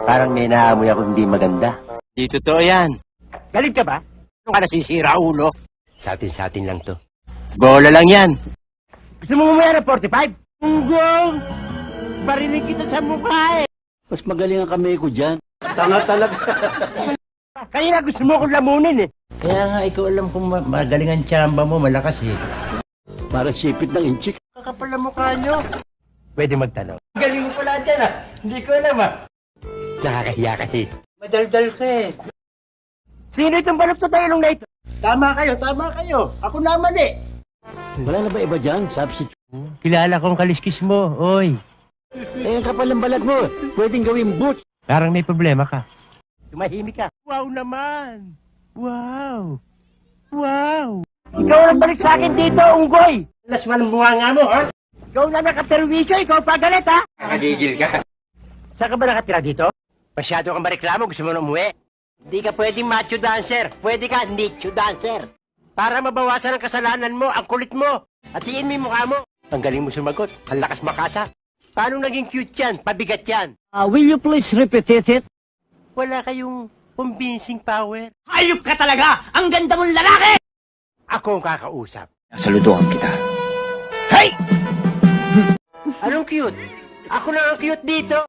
Parang may naamoy ako hindi maganda. Di totoo yan. Galit ka ba? Ano ka nasisira, ulo? Sa atin lang to. Bola lang yan. Gusto mo mamaya ng 45? Unggong! Barinig kita sa mukha eh! Mas magaling ang kamay ko dyan. Tanga talaga. Kanina gusto mo akong lamunin eh. Kaya nga, ikaw alam kung magaling ang tsamba mo, malakas eh. Parang sipit ng inchik. Kakapal ang mukha nyo. Pwede magtanong. Galing mo pala dyan ah. Hindi ko alam ah. Nakakahiya kasi. Madaldal ka eh. Sino itong balot na tayo na ito? Tama kayo. Ako naman eh. Wala na ba iba dyan? Substitute. Kilala kong kaliskis mo, oy. Eh, ang kapal ng balat mo. Pwedeng gawing boots. Parang may problema ka. Tumahimik ka. Wow naman! Wow! Ikaw ang balik sa akin dito, unggoy! Las man ang bunga nga mo, ha? Ikaw na nakaperwisyo, ikaw pa galit, ha? Nakagigil ka. Saan ka ba nakatira dito? Masyado kang mareklamo, gusto mo na umuwi. Hindi ka pwedeng macho dancer. Pwede ka nicho dancer. Para mabawasan ang kasalanan mo, ang kulit mo. Hatiin mo yung mukha mo. Ang galing mo sumagot. Ang lakas makasa. Paano naging cute yan? Pabigat yan. Will you please repeat it? Wala kayong convincing power. Hayop ka talaga! Ang ganda mong lalaki! Ako ang kakausap. Saluduhan kita. Hey! Anong cute? Ako lang ang cute dito.